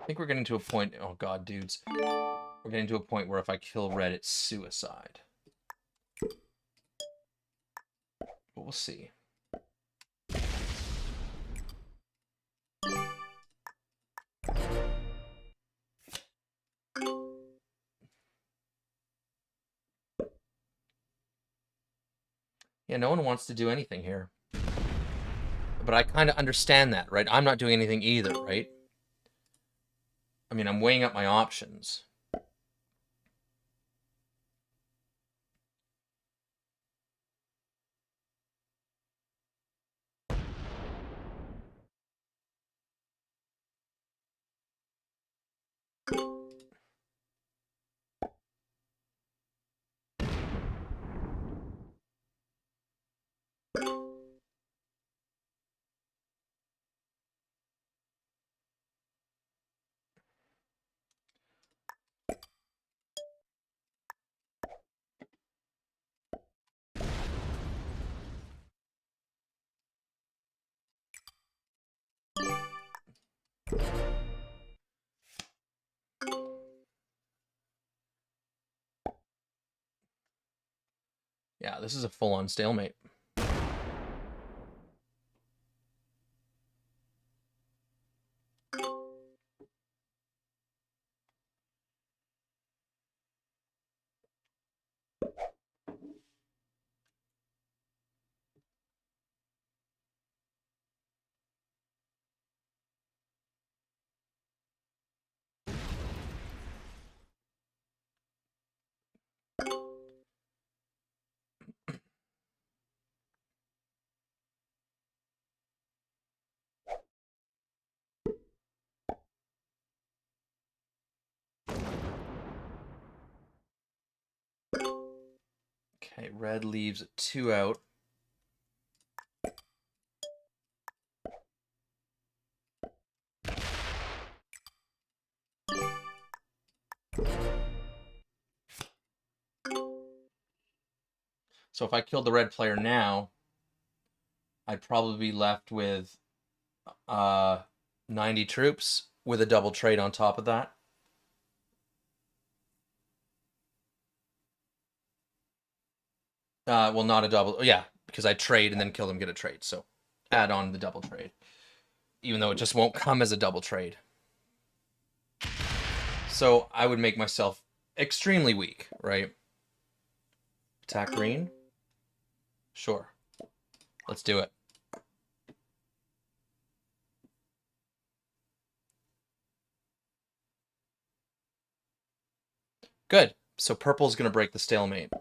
I think we're getting to a point. Oh god, dudes. We're getting to a point where if I kill red, it's suicide. But we'll see. Yeah, no one wants to do anything here. But I kind of understand that, right? I'm not doing anything either, right? I mean, I'm weighing up my options. Yeah, this is a full-on stalemate. Okay, red leaves 2 out. So if I killed the red player now, I'd probably be left with 90 troops with a double trade on top of that. Well, not a double. Yeah, because I trade and then kill them, get a trade. So add on the double trade, even though it just won't come as a double trade. So I would make myself extremely weak, right? Attack green. Sure. Let's do it. Good. So purple's going to break the stalemate.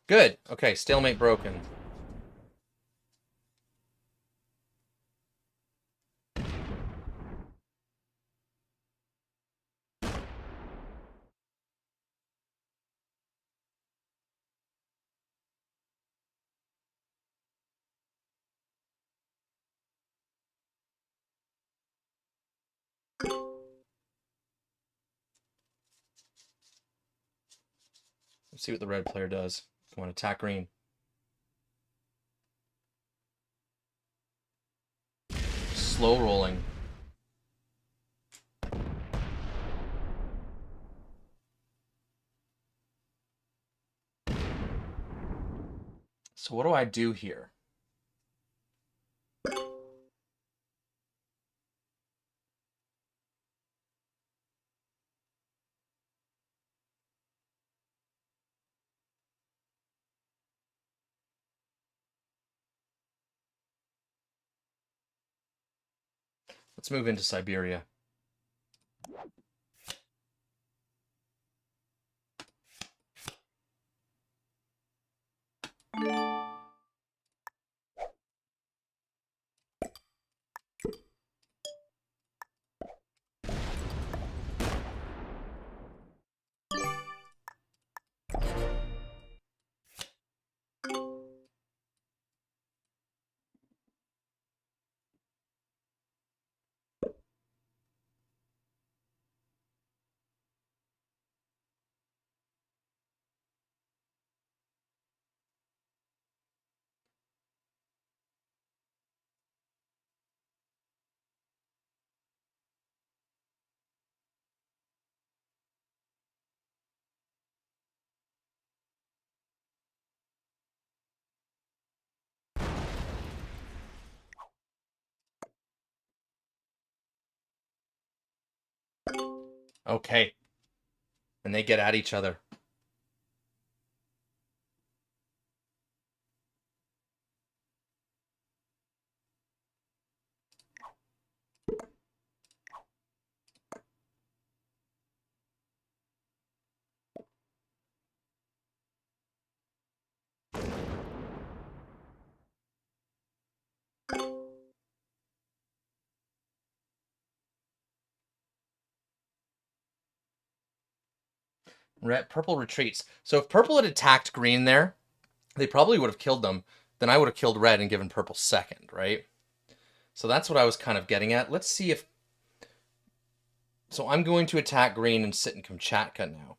Good. Okay, stalemate broken. Let's see what the red player does. Come on, attack green. Slow rolling. So what do I do here? Let's move into Siberia. Okay. And they get at each other. Purple retreats. So if purple had attacked green there, they probably would have killed them. Then I would have killed red and given purple second, right? So that's what I was kind of getting at. Let's see if... So I'm going to attack green and sit in Kamchatka now.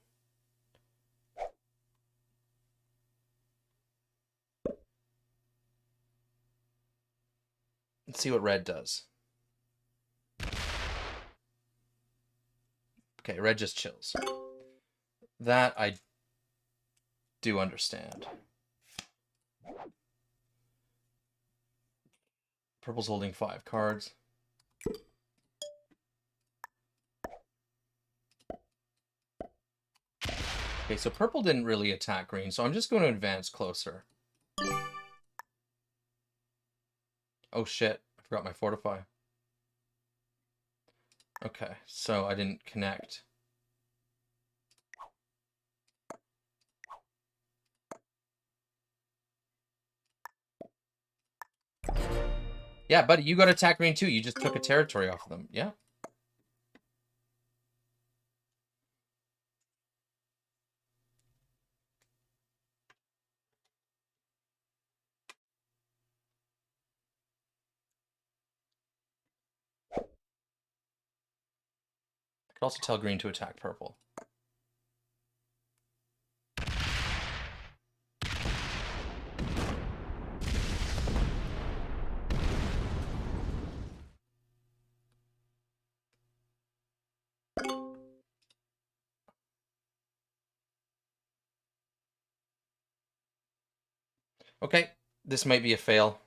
Let's see what red does. Okay, red just chills. That I do understand. Purple's holding 5 cards. Okay, so purple didn't really attack green, so I'm just going to advance closer. Oh shit, I forgot my fortify. Okay, so I didn't connect. Yeah, buddy, you got to attack green too. You just took a territory off of them. Yeah. I could also tell green to attack purple. Okay, this might be a fail.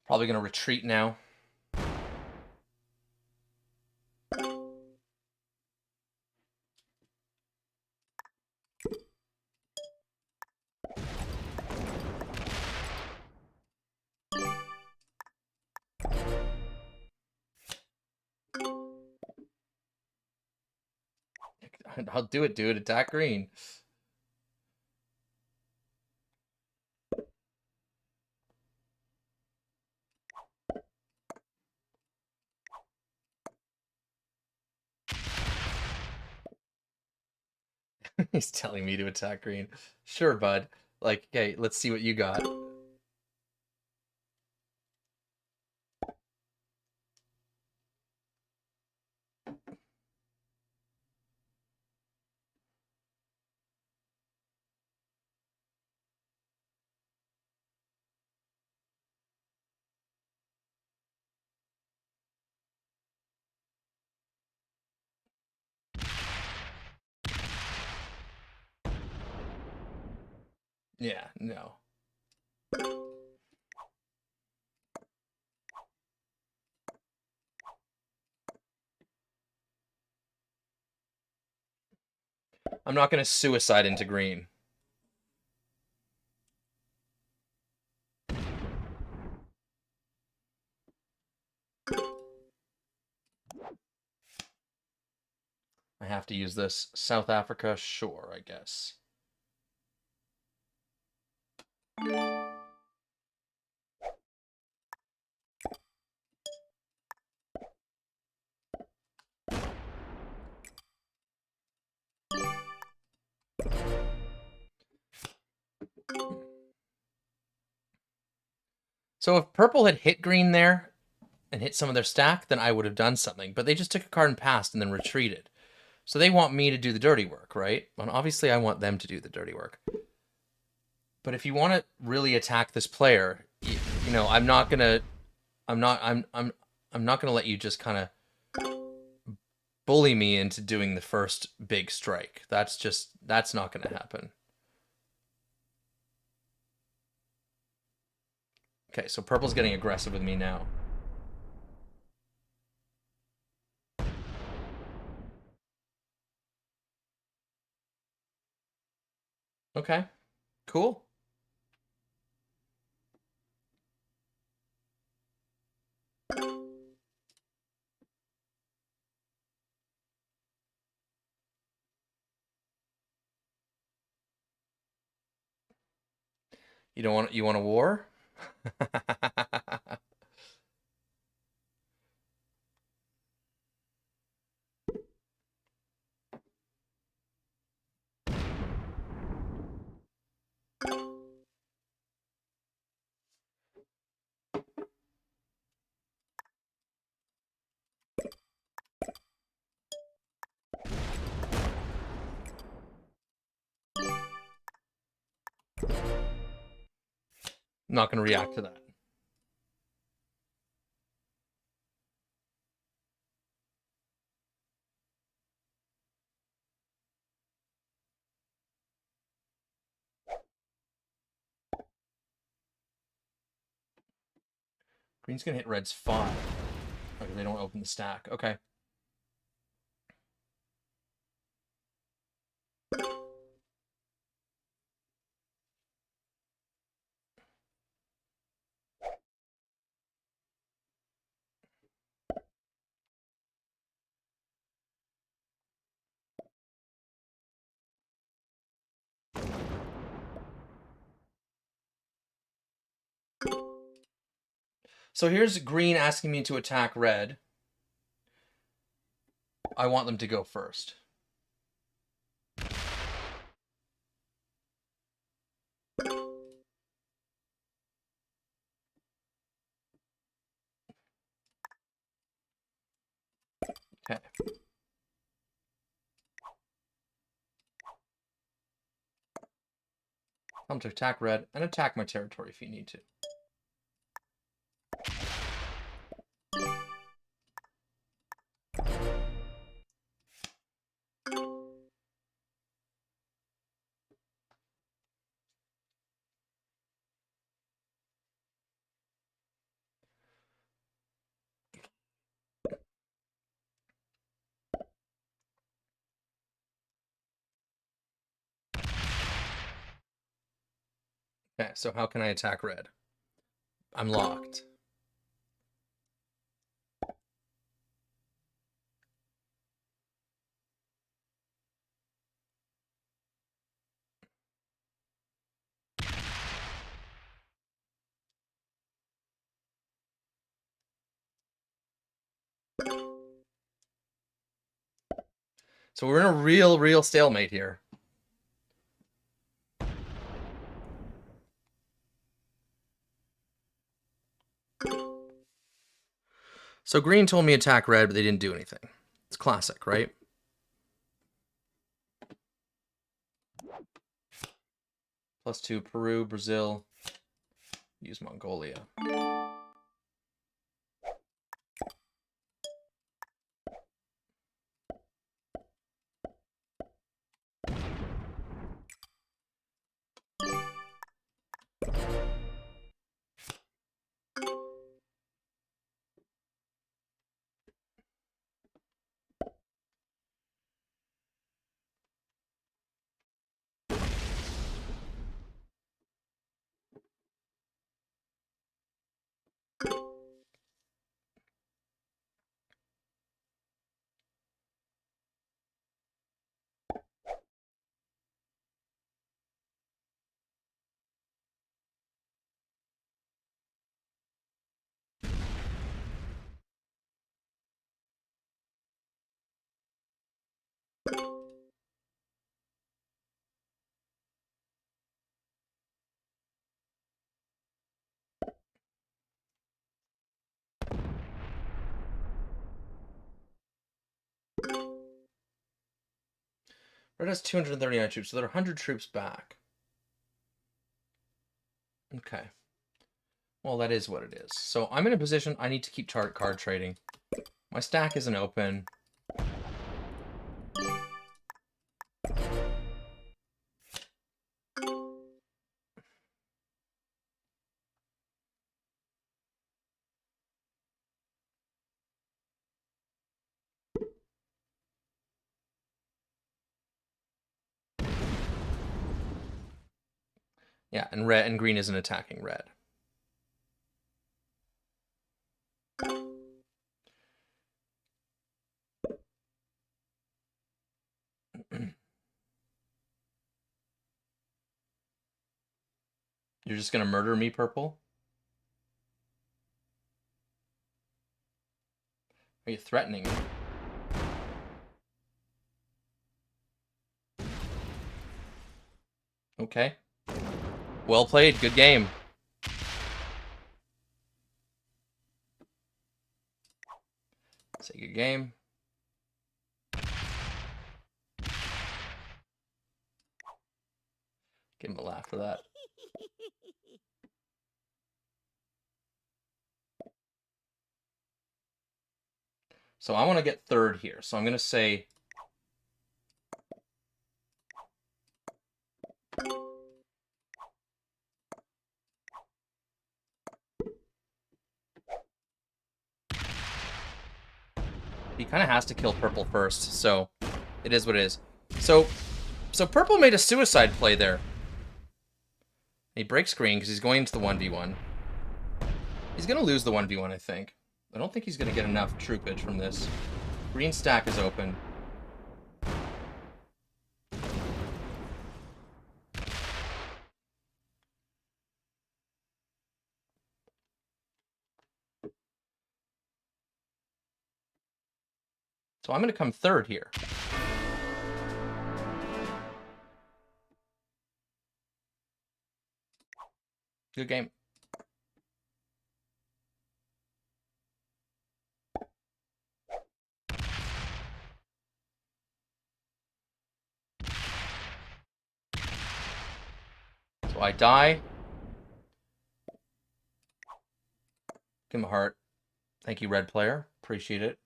Probably going to retreat now. I'll do it, dude. Attack green. He's telling me to attack green. Sure, bud. Like, okay, let's see what you got. Yeah, no. I'm not going to suicide into green. I have to use this. South Africa, sure, I guess. So if purple had hit green there and hit some of their stack, then I would have done something. But they just took a card and passed and then retreated. So they want me to do the dirty work, right? And obviously I want them to do the dirty work. But if you want to really attack this player, you know, I'm not gonna let you just kind of bully me into doing the first big strike. That's not gonna happen. Okay, so purple's getting aggressive with me now. Okay, cool. You want a war? I'm not gonna react to that. Green's gonna hit red's 5. Okay, they don't open the stack. Okay. So here's green asking me to attack red. I want them to go first. Okay. Come to attack red and attack my territory if you need to. Okay, so how can I attack red? I'm locked. So we're in a real stalemate here. So green told me attack red, but they didn't do anything. It's classic, right? +2 Peru, Brazil. Use Mongolia. Red has 239 troops, so they're 100 troops back. Okay. Well, that is what it is. So I'm in a position I need to keep card trading. My stack isn't open. Yeah, and red and green isn't attacking red. You're just gonna murder me, purple? Are you threatening me? Okay. Well played. Good game. Say good game. Give him a laugh for that. So I want to get third here. So I'm going to say... He kind of has to kill purple first, so it is what it is. So purple made a suicide play there. He breaks green because he's going into the 1v1. He's going to lose the 1v1, I think. I don't think he's going to get enough troopage from this. Green stack is open. So I'm going to come third here. Good game. So I die. Give him a heart. Thank you, red player. Appreciate it.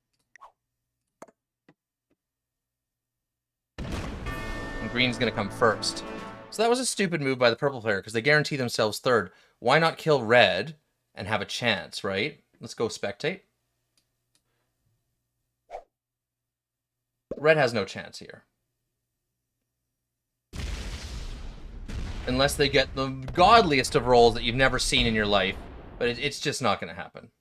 And green's going to come first. So that was a stupid move by the purple player because they guarantee themselves third. Why not kill red and have a chance, right? Let's go spectate. Red has no chance here. Unless they get the godliest of rolls that you've never seen in your life. But it's just not going to happen.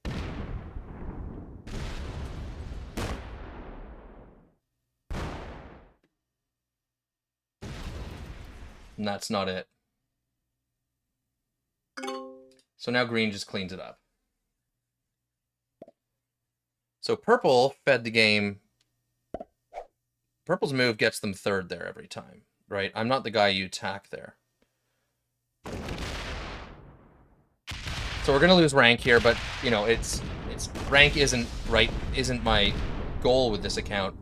And that's not it. So now green just cleans it up. So purple fed the game. Purple's move gets them third there every time, right? I'm not the guy you attack there. So we're gonna lose rank here, but you know, it's rank isn't my goal with this account.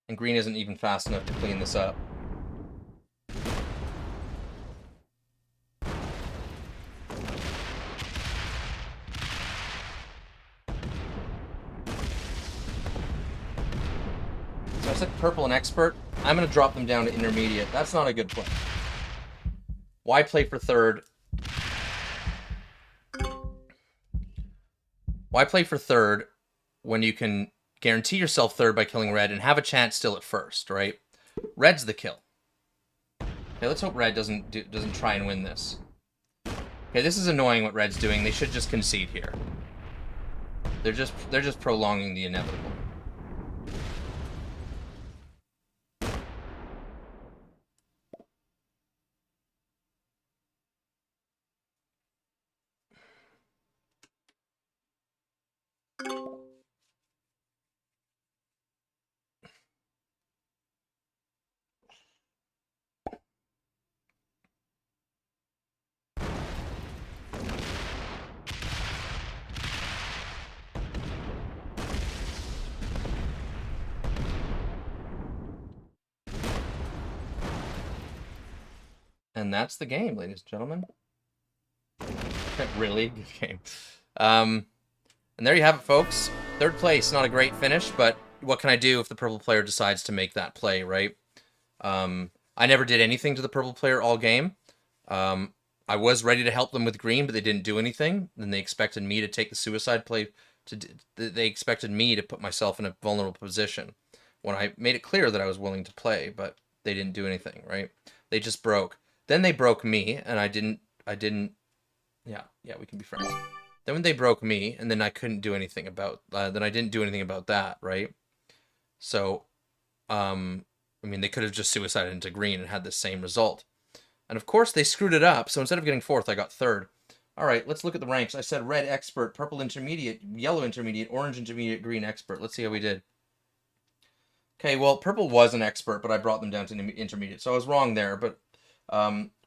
And green isn't even fast enough to clean this up. So I said purple and expert. I'm going to drop them down to intermediate. That's not a good play. Why play for third? Why play for third when you can guarantee yourself third by killing red and have a chance still at first, right? Red's the kill. Okay, let's hope red doesn't try and win this. Okay, this is annoying what red's doing. They should just concede here. They're just prolonging the inevitable. And that's the game, ladies and gentlemen. Really good game. And there you have it, folks. Third place, not a great finish, but what can I do if the purple player decides to make that play, right? I never did anything to the purple player all game. I was ready to help them with green, but they didn't do anything. Then they expected me to take the suicide play. They expected me to put myself in a vulnerable position when I made it clear that I was willing to play, but they didn't do anything, right? They just broke. Then they broke me, and I didn't, yeah, we can be friends. Then when they broke me, and then I couldn't do anything about, then I didn't do anything about that, right? So, I mean, they could have just suicided into green and had the same result. And of course, they screwed it up, so instead of getting fourth, I got third. All right, let's look at the ranks. I said red expert, purple intermediate, yellow intermediate, orange intermediate, green expert. Let's see how we did. Okay, well, purple was an expert, but I brought them down to intermediate, so I was wrong there, but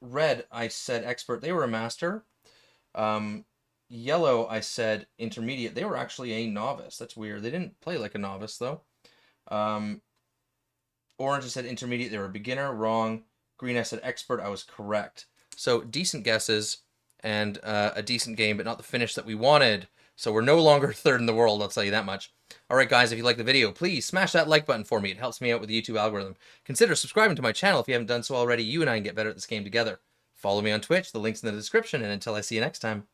red, I said expert. They were a master. Yellow, I said intermediate. They were actually a novice. That's weird. They didn't play like a novice, though. Orange, I said intermediate. They were a beginner. Wrong. Green, I said expert. I was correct. So decent guesses and a decent game, but not the finish that we wanted. So we're no longer third in the world, I'll tell you that much. All right, guys, if you like the video, please smash that like button for me. It helps me out with the YouTube algorithm. Consider subscribing to my channel if you haven't done so already. You and I can get better at this game together. Follow me on Twitch. The link's in the description. And until I see you next time,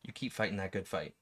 you keep fighting that good fight.